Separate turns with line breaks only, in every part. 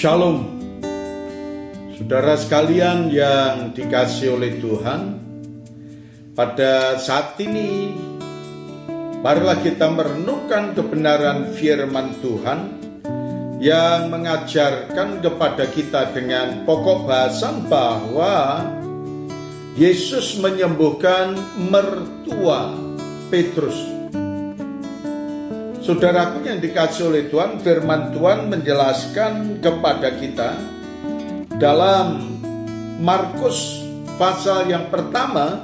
Shalom, saudara sekalian yang dikasihi oleh Tuhan. Pada saat ini, marilah kita merenungkan kebenaran firman Tuhan yang mengajarkan kepada kita dengan pokok bahasan bahwa Yesus menyembuhkan mertua Petrus. Saudaraku yang dikasihi oleh Tuhan, firman Tuhan menjelaskan kepada kita dalam Markus pasal yang pertama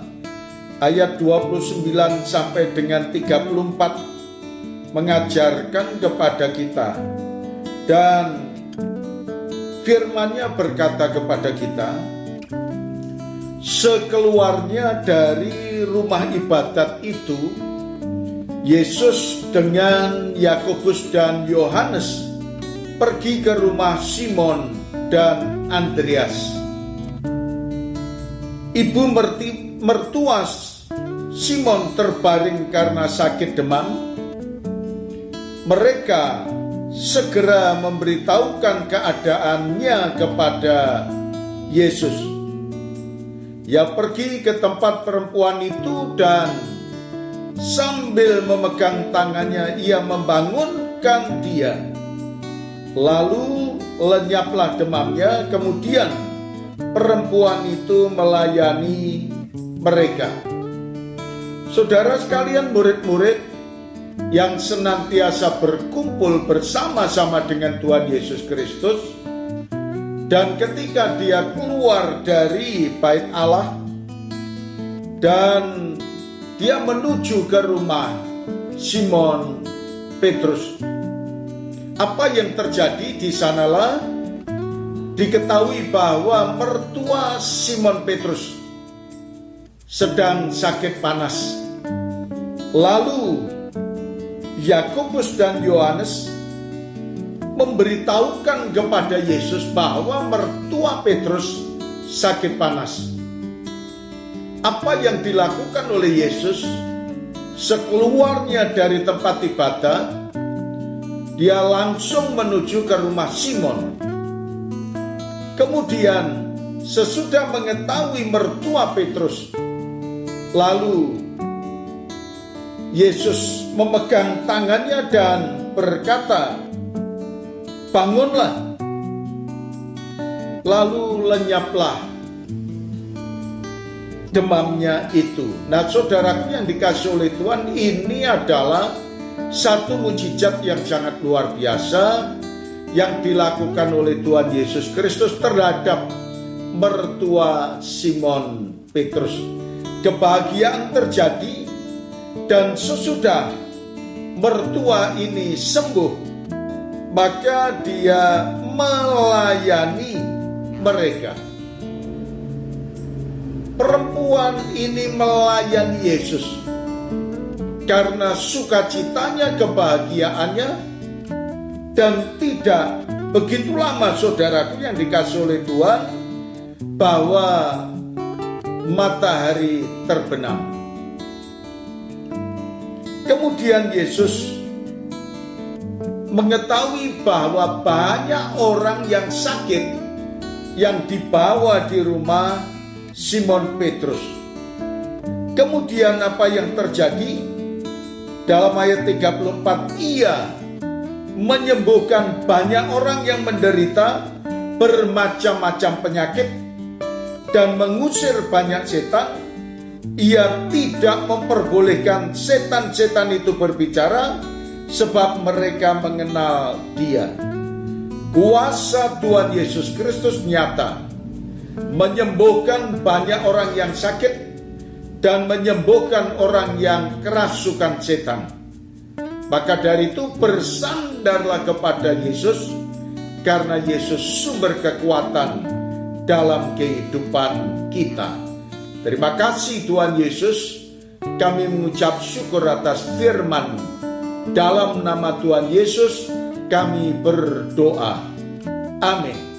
ayat 29 sampai dengan 34 mengajarkan kepada kita, dan firman-Nya berkata kepada kita, sekeluarnya dari rumah ibadat itu, Yesus dengan Yakobus dan Yohanes pergi ke rumah Simon dan Andreas. Ibu mertua Simon terbaring karena sakit demam. Mereka segera memberitahukan keadaannya kepada Yesus. Ia pergi ke tempat perempuan itu dan sambil memegang tangannya, ia membangunkan dia. Lalu lenyaplah demamnya. Kemudian perempuan itu melayani mereka. Saudara sekalian, murid-murid yang senantiasa berkumpul bersama-sama dengan Tuhan Yesus Kristus, dan ketika dia keluar dari bait Allah dan dia menuju ke rumah Simon Petrus, apa yang terjadi di sanalah diketahui bahwa mertua Simon Petrus sedang sakit panas. Lalu Yakobus dan Yohanes memberitahukan kepada Yesus bahwa mertua Petrus sakit panas. Apa yang dilakukan oleh Yesus? Sekeluarnya dari tempat ibadat, dia langsung menuju ke rumah Simon. Kemudian sesudah mengetahui mertua Petrus, lalu Yesus memegang tangannya dan berkata, bangunlah. Lalu lenyaplah demamnya itu. Nah, saudaraku yang dikasihi oleh Tuhan, ini adalah satu mujizat yang sangat luar biasa yang dilakukan oleh Tuhan Yesus Kristus terhadap mertua Simon Petrus. Kebahagiaan terjadi, dan sesudah mertua ini sembuh, maka dia melayani mereka. Perempuan ini melayani Yesus karena sukacitanya, kebahagiaannya, dan tidak begitu lama, saudaraku yang dikasihi oleh Tuhan, bahwa matahari terbenam. Kemudian Yesus mengetahui bahwa banyak orang yang sakit yang dibawa di rumah Simon Petrus. Kemudian apa yang terjadi? Dalam ayat 34, ia menyembuhkan banyak orang yang menderita bermacam-macam penyakit dan mengusir banyak setan. Ia tidak memperbolehkan setan-setan itu berbicara, sebab mereka mengenal dia. Kuasa Tuhan Yesus Kristus nyata menyembuhkan banyak orang yang sakit dan menyembuhkan orang yang kerasukan setan. Maka dari itu bersandarlah kepada Yesus, karena Yesus sumber kekuatan dalam kehidupan kita. Terima kasih Tuhan Yesus, kami mengucap syukur atas firman. Dalam nama Tuhan Yesus kami berdoa. Amin.